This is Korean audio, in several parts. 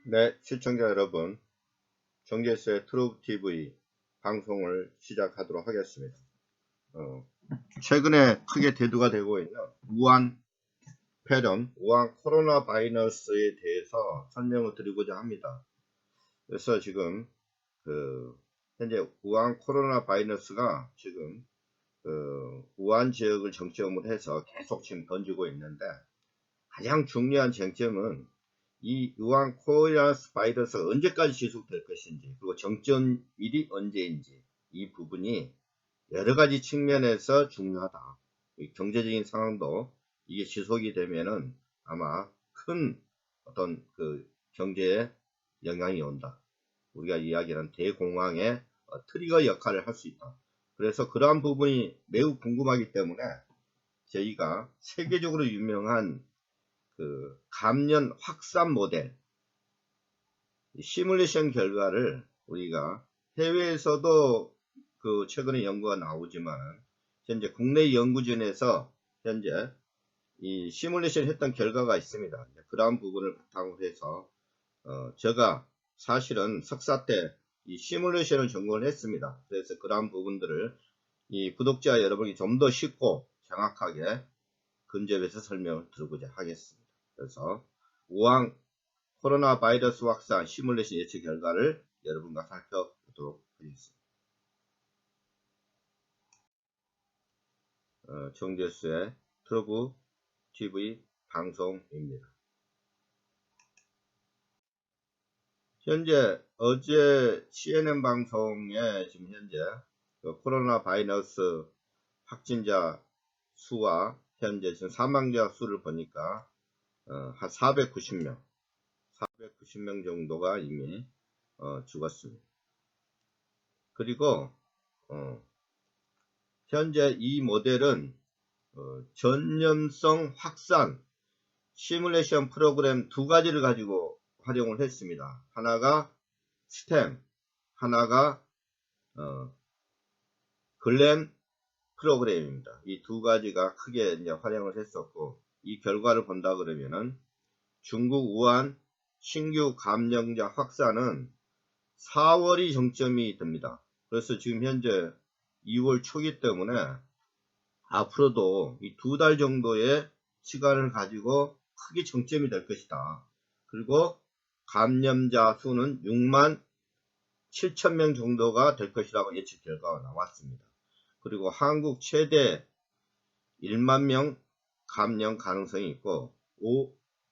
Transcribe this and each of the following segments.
네, 시청자 여러분, 정제수의 트루브TV 방송을 시작하도록 하겠습니다. 최근에 크게 대두가 되고 있는 우한 폐렴, 우한 코로나 바이러스에 대해서 설명을 드리고자 합니다. 그래서 지금 현재 우한 코로나 바이러스가 지금 우한 지역을 정점으로 해서 계속 지금 던지고 있는데, 가장 중요한 쟁점은 이 우한 코로나 바이러스가 언제까지 지속될 것인지, 그리고 정점일이 언제인지, 이 부분이 여러 가지 측면에서 중요하다. 경제적인 상황도 이게 지속이 되면은 아마 큰 어떤 경제에 영향이 온다. 우리가 이야기하는 대공황의 트리거 역할을 할 수 있다. 그래서 그러한 부분이 매우 궁금하기 때문에 저희가 세계적으로 유명한 감염 확산 모델 시뮬레이션 결과를 우리가 해외에서도 최근에 연구가 나오지만 현재 국내 연구진에서 현재 이 시뮬레이션 했던 결과가 있습니다. 그러한 부분을 바탕으로 해서 제가 사실은 석사 때 이 시뮬레이션을 전공을 했습니다. 그래서 그러한 부분들을 이 구독자 여러분이 좀 더 쉽고 정확하게 근접해서 설명을 드리고자 하겠습니다. 그래서 우한 코로나 바이러스 확산 시뮬레이션 예측 결과를 여러분과 살펴보도록 하겠습니다. 정제수의 트루브TV 방송입니다. 현재 어제 CNN 방송에 지금 현재 코로나 바이러스 확진자 수와 현재 지금 사망자 수를 보니까 한 490명 정도가 이미 죽었습니다. 그리고 현재 이 모델은 전염성 확산 시뮬레이션 프로그램 두 가지를 가지고 활용을 했습니다. 하나가 스템, 하나가 글램 프로그램입니다. 이 두 가지가 크게 이제 활용을 했었고, 이 결과를 본다 그러면은 중국 우한 신규 감염자 확산은 4월이 정점이 됩니다. 그래서 지금 현재 2월 초기 때문에 앞으로도 이 2달 정도의 시간을 가지고 크게 정점이 될 것이다. 그리고 감염자 수는 6만 7천 명 정도가 될 것이라고 예측 결과가 나왔습니다. 그리고 한국 최대 1만 명 감염 가능성이 있고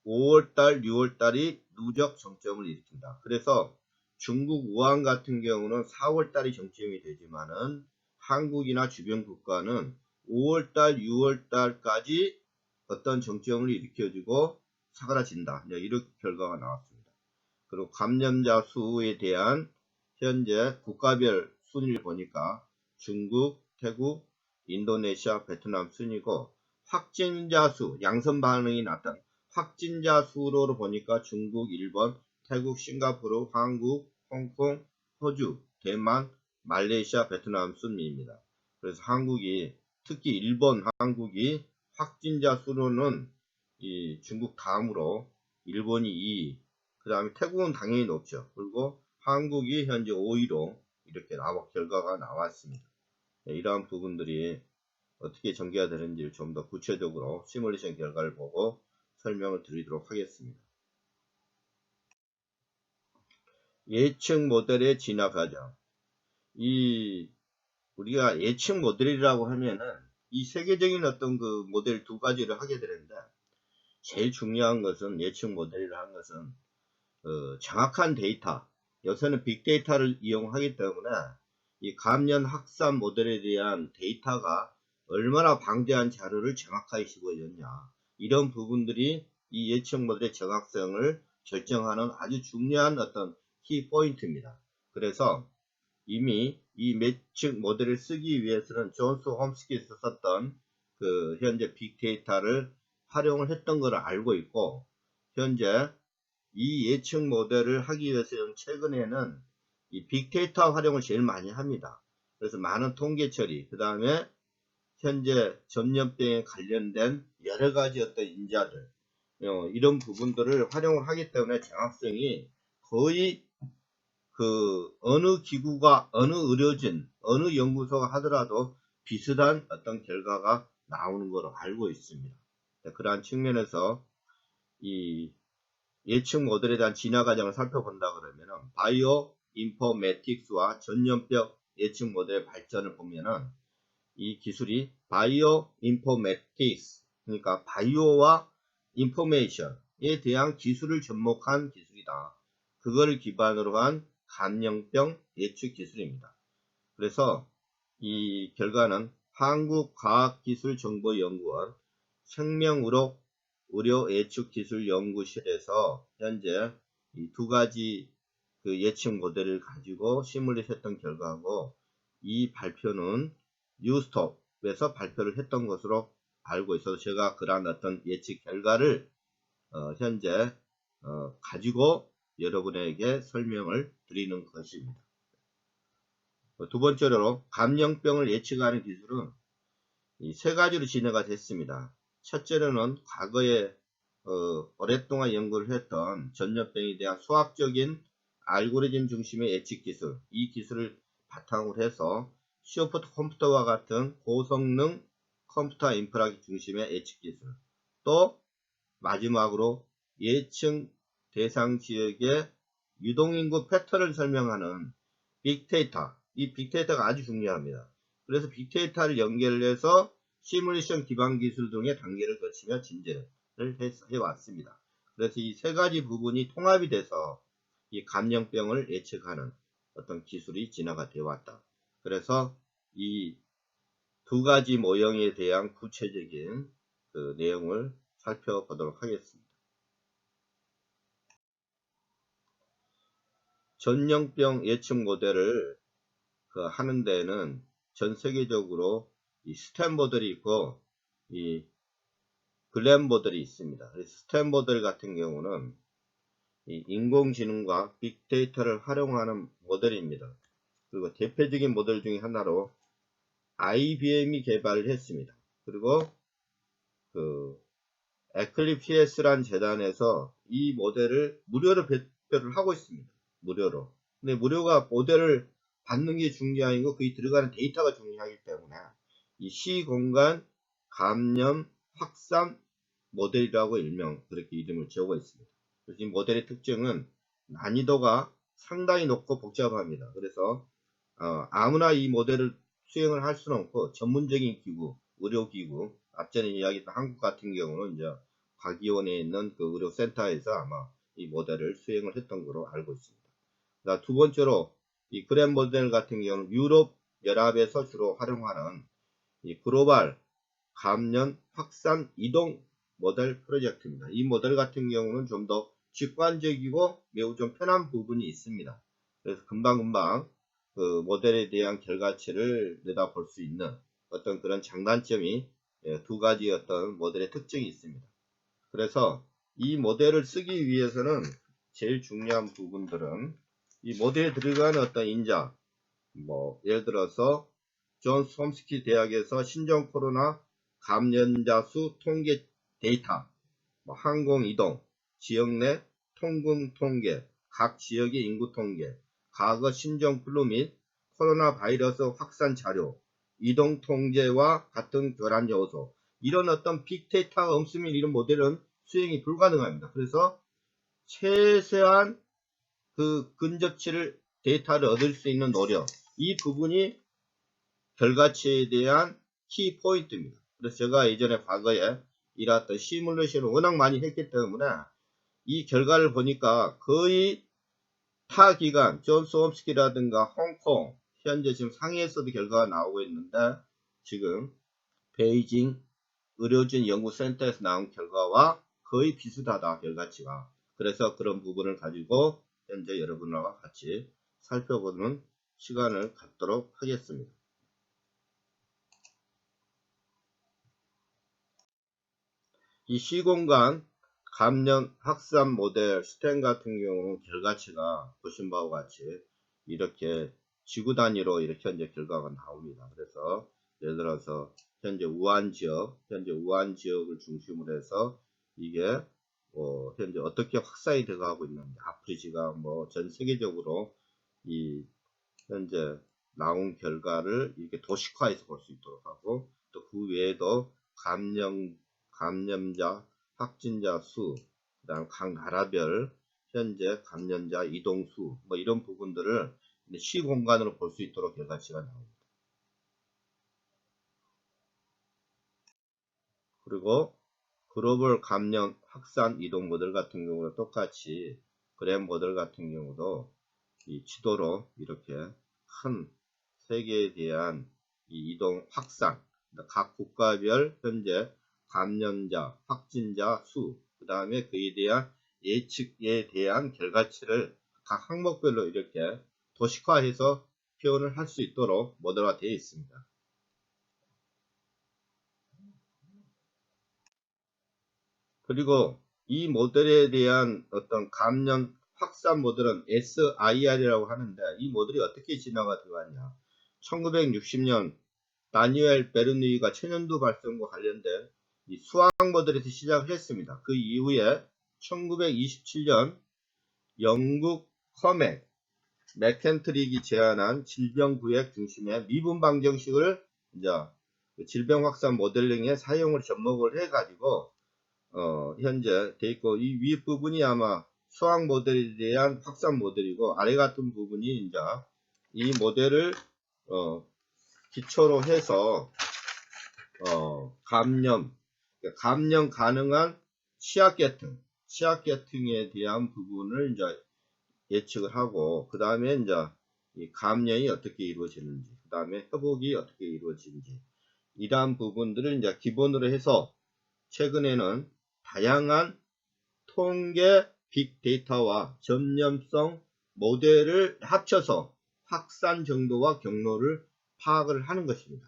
5월달, 6월달이 누적 정점을 일으킨다. 그래서 중국 우한 같은 경우는 4월달이 정점이 되지만은 한국이나 주변 국가는 5월달, 6월달까지 어떤 정점을 일으켜주고 사라진다. 이렇게 결과가 나왔습니다. 그리고 감염자 수에 대한 현재 국가별 순위를 보니까 중국, 태국, 인도네시아, 베트남 순이고, 확진자 수, 양성 반응이 나타난 확진자 수로 보니까 중국, 일본, 태국, 싱가포르, 한국, 홍콩, 호주, 대만, 말레이시아, 베트남 순입니다. 그래서 한국이, 특히 일본, 한국이 확진자 수로는 이 중국 다음으로 일본이 2위, 그 다음에 태국은 당연히 높죠. 그리고 한국이 현재 5위로 이렇게 결과가 나왔습니다. 이러한 부분들이 어떻게 전개가 되는지 좀 더 구체적으로 시뮬레이션 결과를 보고 설명을 드리도록 하겠습니다. 예측 모델의 진화 과정. 우리가 예측 모델이라고 하면은 이 세계적인 어떤 모델 두 가지를 하게 되는데, 제일 중요한 것은 예측 모델이라 하는 것은 정확한 데이터, 요새는 빅데이터를 이용하기 때문에 이 감염 확산 모델에 대한 데이터가 얼마나 방대한 자료를 정확하게 집어넣냐, 이런 부분들이 이 예측 모델의 정확성을 결정하는 아주 중요한 어떤 키 포인트입니다. 그래서 이미 이 예측 모델을 쓰기 위해서는 존스 홈스키에서 썼던 현재 빅데이터를 활용을 했던 것을 알고 있고, 현재 이 예측 모델을 하기 위해서는 최근에는 이 빅데이터 활용을 제일 많이 합니다. 그래서 많은 통계 처리, 그 다음에 현재 전염병에 관련된 여러 가지 어떤 인자들, 이런 부분들을 활용을 하기 때문에 정확성이 거의 어느 기구가, 어느 의료진, 어느 연구소가 하더라도 비슷한 어떤 결과가 나오는 걸로 알고 있습니다. 그러한 측면에서 이 예측 모델에 대한 진화 과정을 살펴본다 그러면은 바이오 인포메틱스와 전염병 예측 모델의 발전을 보면은 이 기술이 바이오 인포메틱스, 그러니까 바이오와 인포메이션에 대한 기술을 접목한 기술이다. 그걸 기반으로 한 감염병 예측 기술입니다. 그래서 이 결과는 한국과학기술정보연구원 생명의료 예측기술연구실에서 현재 이 두 가지 그 예측 모델을 가지고 시뮬레이션 했던 결과고, 이 발표는 뉴스톱에서 발표를 했던 것으로 알고 있어서 제가 그러한 어떤 예측 결과를 현재 가지고 여러분에게 설명을 드리는 것입니다. 두 번째로 감염병을 예측하는 기술은 이 세 가지로 진화가 됐습니다. 첫째로는 과거에 오랫동안 연구를 했던 전염병에 대한 수학적인 알고리즘 중심의 예측 기술, 이 기술을 바탕으로 해서 슈퍼컴퓨터와 같은 고성능 컴퓨터 인프라 중심의 예측 기술, 또 마지막으로 예측 대상 지역의 유동인구 패턴을 설명하는 빅데이터, 이 빅데이터가 아주 중요합니다. 그래서 빅데이터를 연결해서 시뮬레이션 기반 기술 등의 단계를 거치며 진전을 해왔습니다. 그래서 이 세 가지 부분이 통합이 돼서 이 감염병을 예측하는 어떤 기술이 진화가 되어 왔다. 그래서 이 두 가지 모형에 대한 구체적인 그 내용을 살펴보도록 하겠습니다. 전염병 예측 모델을 하는 데는 전 세계적으로 이 스탠 모델이 있고 이 글렌 모델이 있습니다. 스탠 모델 같은 경우는 이 인공지능과 빅데이터를 활용하는 모델입니다. 그리고 대표적인 모델 중에 하나로 IBM이 개발을 했습니다. 그리고 에클립시스라는 재단에서 이 모델을 무료로 배포를 하고 있습니다. 무료로. 근데 무료가 모델을 받는 게 중요한 거, 거기 들어가는 데이터가 중요하기 때문에 이 시공간 감염 확산 모델이라고 일명 그렇게 이름을 지어고 있습니다. 그래서 이 모델의 특징은 난이도가 상당히 높고 복잡합니다. 그래서 아무나 이 모델을 수행을 할 수는 없고 전문적인 기구, 의료기구, 앞전에 이야기했던 한국 같은 경우는 이제 과기원에 있는 그 의료센터에서 아마 이 모델을 수행을 했던 걸로 알고 있습니다. 두 번째로 이 그랜 모델 같은 경우는 유럽 연합에서 주로 활용하는 이 글로벌 감염 확산 이동 모델 프로젝트입니다. 이 모델 같은 경우는 좀 더 직관적이고 매우 좀 편한 부분이 있습니다. 그래서 금방금방 그 모델에 대한 결과치를 내다볼 수 있는 어떤 그런 장단점이 두 가지 어떤 모델의 특징이 있습니다. 그래서 이 모델을 쓰기 위해서는 제일 중요한 부분들은 이 모델에 들어가는 어떤 인자, 예를 들어서 존스 홈스키 대학에서 신종 코로나 감염자 수 통계 데이터, 항공이동, 지역 내 통근 통계, 각 지역의 인구 통계, 과거 신종 플루 및 코로나 바이러스 확산 자료, 이동 통제와 같은 교란 요소, 이런 어떤 빅데이터가 없으면 이런 모델은 수행이 불가능합니다. 그래서 최소한 그 근접치를 데이터를 얻을 수 있는 노력, 이 부분이 결과치에 대한 키 포인트입니다. 그래서 제가 예전에 과거에 일했던 시뮬레이션을 워낙 많이 했기 때문에 이 결과를 보니까 거의 타 기관, 존스 홈스키라든가 홍콩, 현재 지금 상해에서도 결과가 나오고 있는데 지금 베이징 의료진 연구센터에서 나온 결과와 거의 비슷하다, 결과치가. 그래서 그런 부분을 가지고 현재 여러분과 같이 살펴보는 시간을 갖도록 하겠습니다. 이 시공간 감염 확산 모델 스탠 같은 경우는 결과치가 보신 바와 같이 이렇게 지구 단위로 이렇게 현재 결과가 나옵니다. 그래서 예를 들어서 현재 우한 지역을 중심으로 해서 이게 현재 어떻게 확산이 되어가고 있는지, 아프리지가 뭐 전 세계적으로 이 현재 나온 결과를 이렇게 도식화해서 볼 수 있도록 하고, 또 그 외에도 감염자, 확진자 수, 그 다음 각 나라별 현재 감염자 이동수, 뭐 이런 부분들을 시공간으로 볼 수 있도록 결과치가 나옵니다. 그리고 글로벌 감염 확산 이동 모델 같은 경우는 똑같이 그램 모델 같은 경우도 이 지도로 이렇게 큰 세계에 대한 이 이동 확산, 각 국가별 현재 감염자, 확진자 수, 그 다음에 그에 대한 예측에 대한 결과치를 각 항목별로 이렇게 도식화해서 표현을 할 수 있도록 모델화 되어 있습니다. 그리고 이 모델에 대한 어떤 감염 확산 모델은 SIR이라고 하는데, 이 모델이 어떻게 진화가 되었냐. 1960년 다니엘 베르누이가 천연두 발전과 관련된 이 수학 모델에서 시작을 했습니다. 그 이후에 1927년 영국 커맥 맥켄트릭이 제안한 질병구획 중심의 미분 방정식을 이제 질병 확산 모델링에 사용을 접목을 해가지고 현재 돼 있고, 이 위 부분이 아마 수학 모델에 대한 확산 모델이고, 아래 같은 부분이 이제 이 모델을 기초로 해서 감염 가능한 치약계통에 대한 부분을 이제 예측을 하고, 그 다음에 이제 이 감염이 어떻게 이루어지는지, 그 다음에 회복이 어떻게 이루어지는지, 이러한 부분들을 이제 기본으로 해서 최근에는 다양한 통계 빅데이터와 전염성 모델을 합쳐서 확산 정도와 경로를 파악을 하는 것입니다.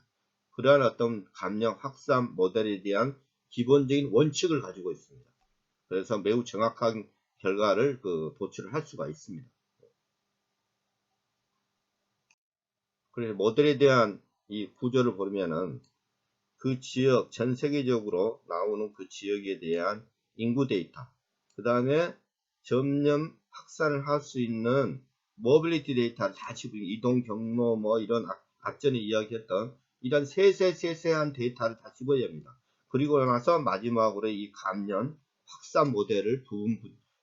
그러한 어떤 감염 확산 모델에 대한 기본적인 원칙을 가지고 있습니다. 그래서 매우 정확한 결과를 도출을 할 수가 있습니다. 그래서 모델에 대한 이 구조를 보면은 그 지역, 전 세계적으로 나오는 그 지역에 대한 인구 데이터, 그 다음에 전염 확산을 할 수 있는 모빌리티 데이터를 다 집어, 이동 경로 뭐 이런 앞전에 이야기했던 이런 세세한 데이터를 다 집어야 합니다. 그리고 나서 마지막으로 이 감염 확산 모델을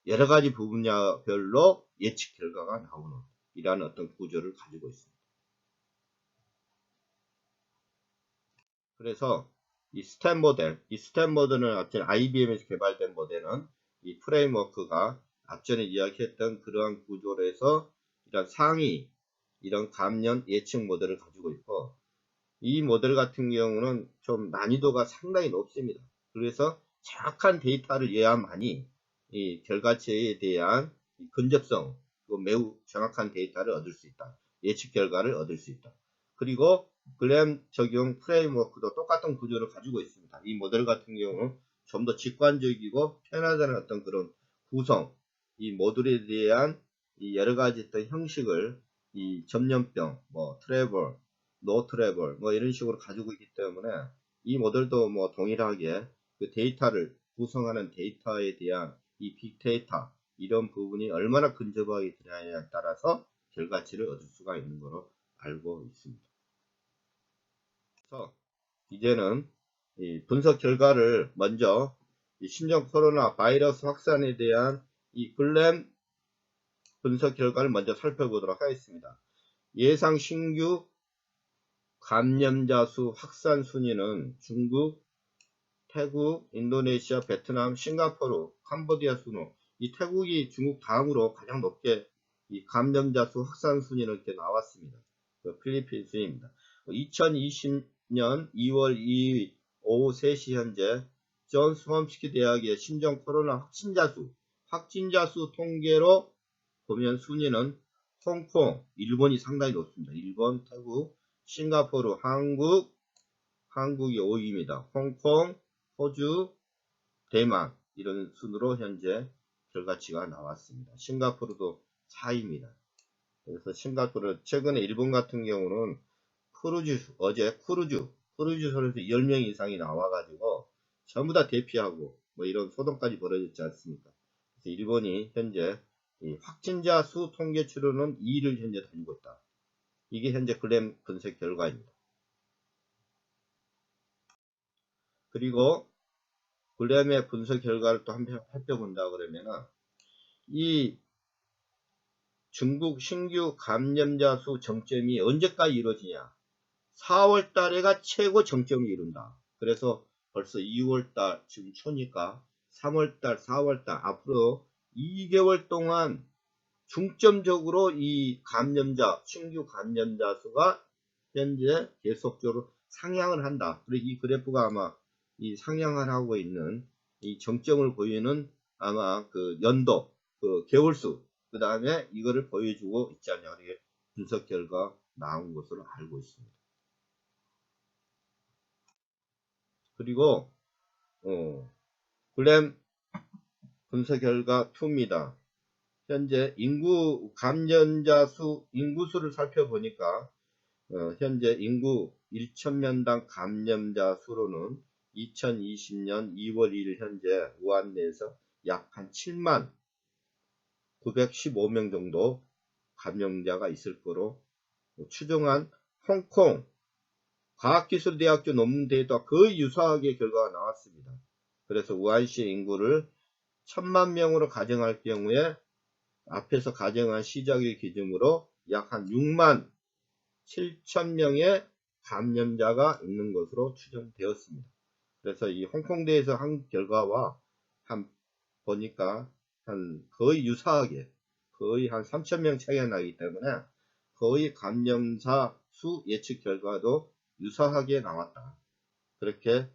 여러 가지 분야별로 예측 결과가 나오는 이러한 어떤 구조를 가지고 있습니다. 그래서 이 스탠 모델은 앞전에 IBM에서 개발된 모델은 이 프레임워크가 앞전에 이야기했던 그러한 구조로 해서 이런 감염 예측 모델을 가지고 있고, 이 모델 같은 경우는 좀 난이도가 상당히 높습니다. 그래서 정확한 데이터를 이해야만이 이 결과치에 대한 근접성, 매우 정확한 데이터를 얻을 수 있다. 예측 결과를 얻을 수 있다. 그리고 글램 적용 프레임워크도 똑같은 구조를 가지고 있습니다. 이 모델 같은 경우는 좀 더 직관적이고 편하다는 어떤 그런 구성, 이 모듈에 대한 이 여러 가지 어떤 형식을 이 전염병, 뭐 트래블, 노 트래블, 뭐 이런 식으로 가지고 있기 때문에 이 모델도 뭐 동일하게 그 데이터를 구성하는 데이터에 대한 이 빅데이터 이런 부분이 얼마나 근접하게 되느냐에 따라서 결과치를 얻을 수가 있는 거로 알고 있습니다. 그래서 이제는 이 분석 결과를 먼저 이 신종 코로나 바이러스 확산에 대한 이 글램 분석 결과를 먼저 살펴보도록 하겠습니다. 예상 신규 감염자 수 확산 순위는 중국, 태국, 인도네시아, 베트남, 싱가포르, 캄보디아 순으로 이 태국이 중국 다음으로 가장 높게 이 감염자 수 확산 순위는 이렇게 나왔습니다. 필리핀 순입니다. 2020년 2월 2일 오후 3시 현재 존스 홈스키 대학의 신종 코로나 확진자 수 통계로 보면 순위는 홍콩, 일본이 상당히 높습니다. 일본, 태국, 싱가포르, 한국이 5위입니다. 홍콩, 호주, 대만 이런 순으로 현재 결과치가 나왔습니다. 싱가포르도 4위입니다. 그래서 싱가포르 최근에 일본 같은 경우는 어제 크루즈 선에서 10명 이상이 나와가지고 전부 다 대피하고 뭐 이런 소동까지 벌어졌지 않습니까? 그래서 일본이 현재 이 확진자 수 통계치로는 2위를 현재 달리고 있다. 이게 현재 글램 분석 결과입니다. 그리고 글램의 분석 결과를 또 한번 살펴본다 그러면은 이 중국 신규 감염자 수 정점이 언제까지 이루어지냐? 4월 달에가 최고 정점을 이룬다. 그래서 벌써 2월 달, 지금 초니까 3월 달, 4월 달, 앞으로 2개월 동안 중점적으로 이 감염자, 신규 감염자 수가 현재 계속적으로 상향을 한다. 그리고 이 그래프가 아마 이 상향을 하고 있는 이 정점을 보이는 아마 그 연도, 그 개월수, 그 다음에 이거를 보여주고 있지 않냐. 이게 분석 결과 나온 것으로 알고 있습니다. 그리고 글램 분석 결과 2입니다. 현재 인구 감염자 수, 인구수를 살펴보니까 현재 인구 1,000명당 감염자 수로는 2020년 2월 1일 현재 우한 내에서 약 한 7만 915명 정도 감염자가 있을 거로 추정한 홍콩 과학기술대학교 논문 데이터와 거의 유사하게 결과가 나왔습니다. 그래서 우한시의 인구를 1000만 명으로 가정할 경우에 앞에서 가정한 시작일 기준으로 약 한 6만 7천 명의 감염자가 있는 것으로 추정되었습니다. 그래서 이 홍콩대에서 한 결과와 보니까 거의 유사하게 거의 한 3,000명 차이가 나기 때문에 거의 감염자 수 예측 결과도 유사하게 나왔다. 그렇게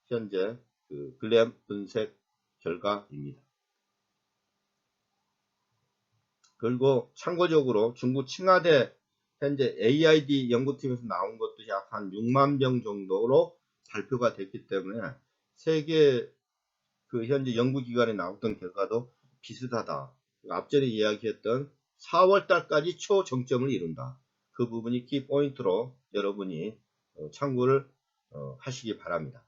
현재 그 글램 분석 결과입니다. 그리고 참고적으로 중국 칭화대 현재 AID 연구팀에서 나온 것도 약 한 6만 명 정도로 발표가 됐기 때문에 세계 그 현재 연구기관에 나왔던 결과도 비슷하다. 앞전에 이야기했던 4월 달까지 초정점을 이룬다. 그 부분이 키포인트로 여러분이 참고를 하시기 바랍니다.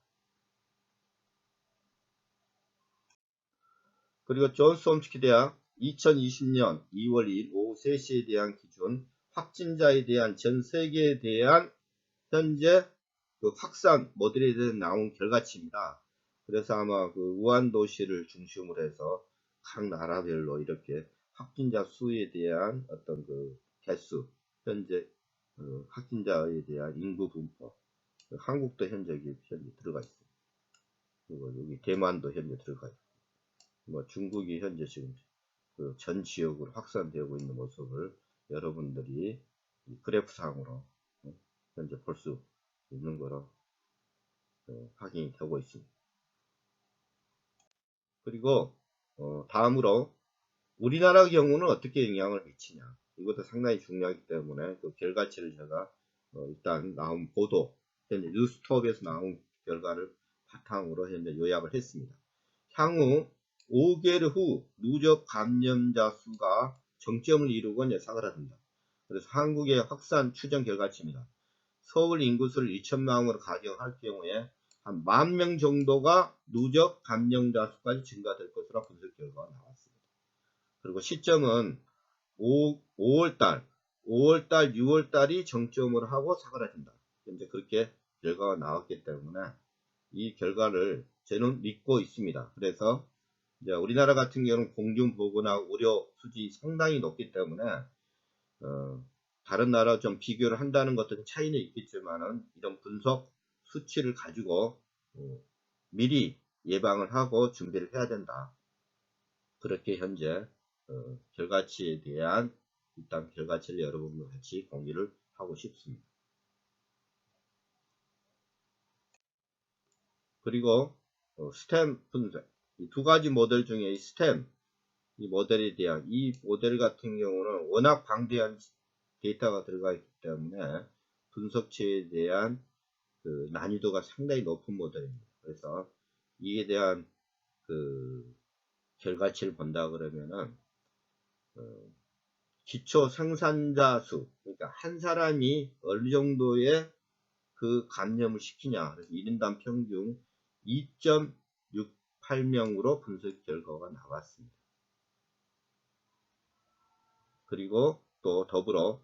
그리고 존스 홈스키 대학 2020년 2월 2일 오후 3시에 대한 기준 확진자에 대한 전 세계에 대한 현재 그 확산 모델에 대해 나온 결과치입니다. 그래서 아마 그 우한 도시를 중심으로 해서 각 나라별로 이렇게 확진자 수에 대한 어떤 그 개수, 현재 확진자에 대한 인구 분포, 한국도 현재 들어가 있어요. 그리고 여기 대만도 현재 들어가 있고, 뭐 중국이 현재 지금 그 전 지역으로 확산되고 있는 모습을 여러분들이 그래프상으로 현재 볼 수 있는 거로 확인이 되고 있습니다. 그리고 다음으로 우리나라 경우는 어떻게 영향을 미치냐, 이것도 상당히 중요하기 때문에 그 결과치를 제가 일단 나온 보도, 현재 뉴스톱에서 나온 결과를 바탕으로 현재 요약을 했습니다. 향후 5개월 후 누적 감염자 수가 정점을 이루고 예상을 합니다. 그래서 한국의 확산 추정 결과치입니다. 서울 인구수를 2천만으로 가정할 경우에 한 10,000명 정도가 누적 감염자 수까지 증가될 것으로 분석 결과가 나왔습니다. 그리고 시점은 5월달, 6월달이 정점으로 하고 사그라진다. 현재 그렇게 결과가 나왔기 때문에 이 결과를 저는 믿고 있습니다. 그래서 이제 우리나라 같은 경우는 공중보건하고 의료 수준이 상당히 높기 때문에 다른 나라 좀 비교를 한다는 것은 차이는 있겠지만은 이런 분석 수치를 가지고 미리 예방을 하고 준비를 해야 된다. 그렇게 현재 결과치에 대한 일단 결과치를 여러분과 같이 공유를 하고 싶습니다. 그리고 스템 분석, 이 두 가지 모델 중에 이 스템, 이 모델에 대한, 이 모델 같은 경우는 워낙 방대한 데이터가 들어가 있기 때문에 분석치에 대한 그 난이도가 상당히 높은 모델입니다. 그래서 이에 대한 그 결과치를 본다 그러면은 기초 생산자 수, 그러니까 한 사람이 어느 정도의 그 감염을 시키냐, 그래서 1인당 평균 8명으로 분석 결과가 나왔습니다. 그리고 또 더불어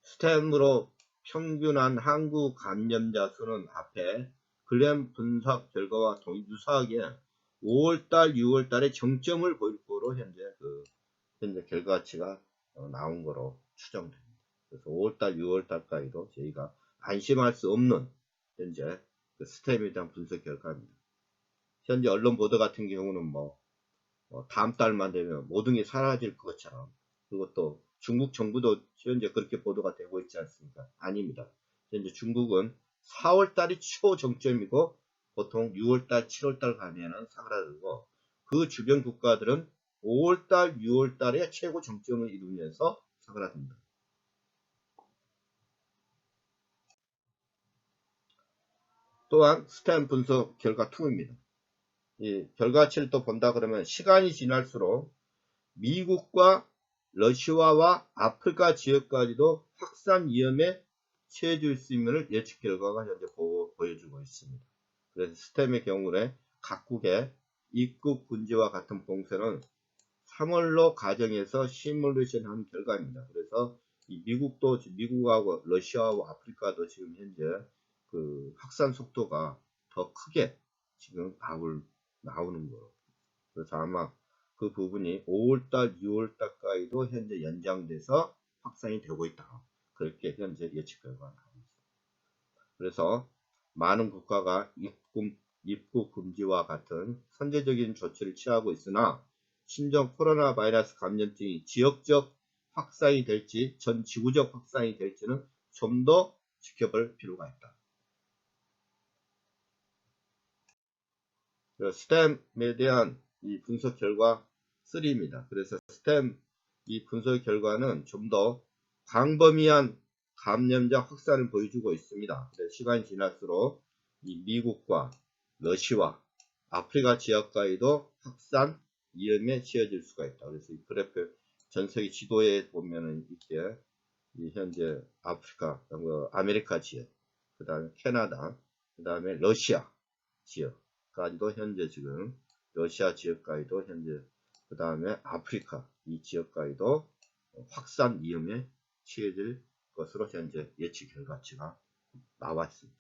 스템으로 평균한 한국 감염자 수는 앞에 글램 분석 결과와 유사하게 5월달, 6월달에 정점을 보일 거로 현재 결과치가 나온 거로 추정됩니다. 그래서 5월달, 6월달까지도 저희가 안심할 수 없는 현재 그 스템에 대한 분석 결과입니다. 현재 언론 보도 같은 경우는 다음 달만 되면 모든 게 사라질 것처럼, 그리고 또 중국 정부도 현재 그렇게 보도가 되고 있지 않습니까? 아닙니다. 현재 중국은 4월달이 초정점이고 보통 6월달, 7월달 가면은 사라지고, 그 주변 국가들은 5월달, 6월달에 최고 정점을 이루면서 사라집니다. 또한 스템 분석 결과 2입니다. 이 결과치를 또 본다 그러면 시간이 지날수록 미국과 러시아와 아프리카 지역까지도 확산 위험에 처해질 수 있는 예측 결과가 현재 보여주고 있습니다. 그래서 스템의 경우에 각국의 입국 금지와 같은 봉쇄는 3월로 가정해서 시뮬레이션 한 결과입니다. 그래서 미국하고 러시아와 아프리카도 지금 현재 그 확산 속도가 더 크게 지금 나오는 거예요. 그래서 아마 그 부분이 5월달, 6월달까지도 현재 연장돼서 확산이 되고 있다. 그렇게 현재 예측 결과가 나오고 있습니다. 그래서 많은 국가가 입국 금지와 같은 선제적인 조치를 취하고 있으나 신종 코로나 바이러스 감염증이 지역적 확산이 될지 전 지구적 확산이 될지는 좀 더 지켜볼 필요가 있다. 스템에 대한 이 분석 결과 3입니다. 그래서 스템 이 분석 결과는 좀 더 광범위한 감염자 확산을 보여주고 있습니다. 시간이 지날수록 이 미국과 러시아, 아프리카 지역까지도 확산 위험에 처해질 수가 있다. 그래서 이 그래프 전 세계 지도에 보면은 이렇게 현재 아프리카, 아메리카 지역, 그 다음에 캐나다, 그 다음에 러시아 지역까지도 현재 지금 러시아 지역까지도 현재, 그 다음에 아프리카 이 지역까지도 확산 위험에 처해질 것으로 현재 예측 결과치가 나왔습니다.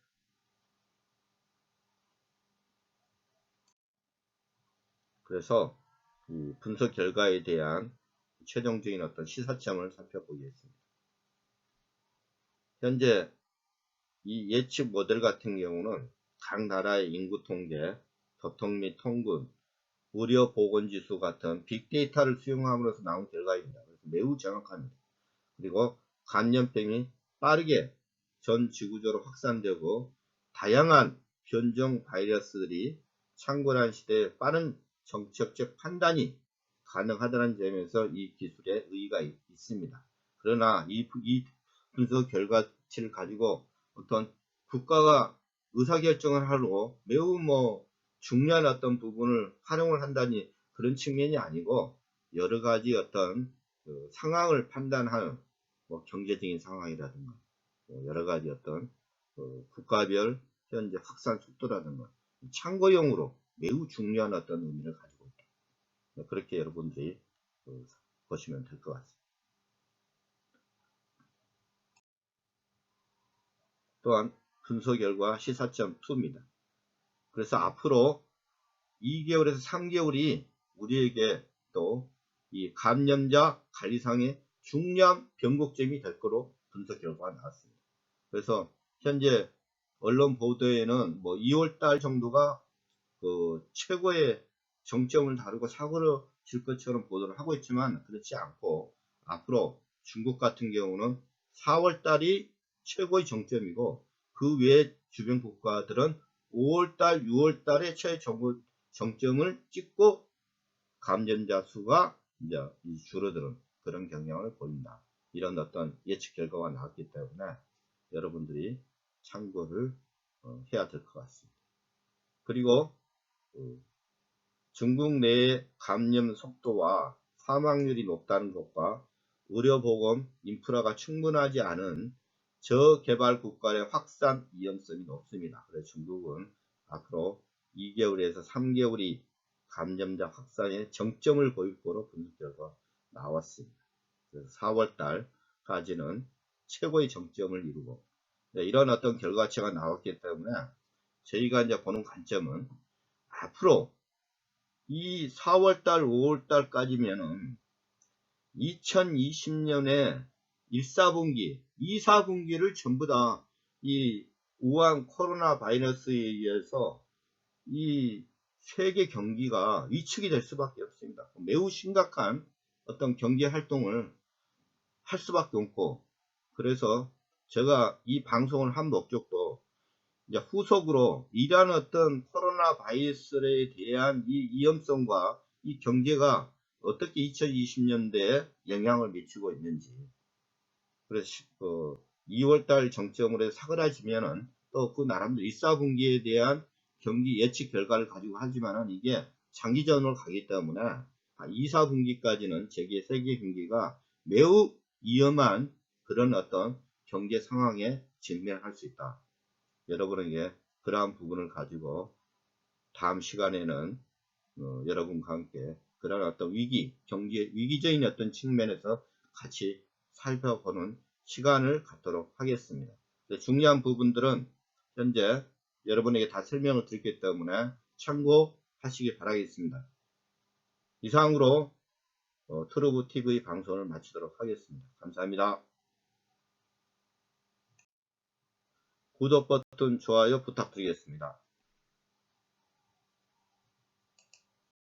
그래서 이 분석 결과에 대한 최종적인 어떤 시사점을 살펴보겠습니다. 현재 이 예측 모델 같은 경우는 각 나라의 인구 통계, 교통 및 통근, 의료 보건지수 같은 빅데이터를 수용함으로써 나온 결과입니다. 그래서 매우 정확합니다. 그리고 감염병이 빠르게 전 지구적으로 확산되고 다양한 변종 바이러스들이 창궐한 시대에 빠른 정책적 판단이 가능하다는 점에서 이 기술에 의의가 있습니다. 그러나 이 분석 결과치를 가지고 어떤 국가가 의사결정을 하고 매우 중요한 어떤 부분을 활용을 한다니 그런 측면이 아니고, 여러 가지 어떤 상황을 판단하는 경제적인 상황이라든가 여러 가지 어떤 국가별 현재 확산 속도라든가 참고용으로 매우 중요한 어떤 의미를 가지고 있다. 그렇게 여러분들이 보시면 될 것 같습니다. 또한 분석 결과 시사점 2입니다. 그래서 앞으로 2개월에서 3개월이 우리에게 또 이 감염자 관리상의 중요한 변곡점이 될 거로 분석 결과가 나왔습니다. 그래서 현재 언론 보도에는 2월달 정도가 그 최고의 정점을 다루고 사고를 칠 것처럼 보도를 하고 있지만 그렇지 않고, 앞으로 중국 같은 경우는 4월달이 최고의 정점이고 그 외의 주변 국가들은 5월달, 6월달에 최 정점을 찍고 감염자 수가 이제 줄어드는 그런 경향을 보인다. 이런 어떤 예측 결과가 나왔기 때문에 여러분들이 참고를 해야 될 것 같습니다. 그리고 중국 내의 감염 속도와 사망률이 높다는 것과 의료보건 인프라가 충분하지 않은 저개발 국가의 확산 위험성이 높습니다. 그래서 중국은 앞으로 2개월에서 3개월이 감염자 확산의 정점을 보일 거로 분석 결과가 나왔습니다. 그래서 4월달까지는 최고의 정점을 이루고, 이런 어떤 결과치가 나왔기 때문에 저희가 이제 보는 관점은 앞으로 이 4월달, 5월달까지면은 2020년에 1, 4분기, 2, 4분기를 전부 다 이 우한 코로나 바이러스에 의해서 이 세계 경기가 위축이 될 수밖에 없습니다. 매우 심각한 어떤 경제 활동을 할 수밖에 없고, 그래서 제가 이 방송을 한 목적도 이제 후속으로 이러한 어떤 코로나 바이러스에 대한 이 위험성과 이 경제가 어떻게 2020년대에 영향을 미치고 있는지, 그래서 2월달 정점으로 사그라지면은 또 그 나름대로 1, 4분기에 대한 경기 예측 결과를 가지고 하지만은 이게 장기전으로 가기 때문에 2, 4분기까지는 세계 경기가 매우 위험한 그런 어떤 경제 상황에 직면할 수 있다. 여러분에게 그러한 부분을 가지고 다음 시간에는 여러분과 함께 그런 어떤 경제 위기적인 어떤 측면에서 같이 살펴보는 시간을 갖도록 하겠습니다. 중요한 부분들은 현재 여러분에게 다 설명을 드렸기 때문에 참고하시기 바라겠습니다. 이상으로 트루브TV 방송을 마치도록 하겠습니다. 감사합니다. 구독 버튼, 좋아요 부탁드리겠습니다.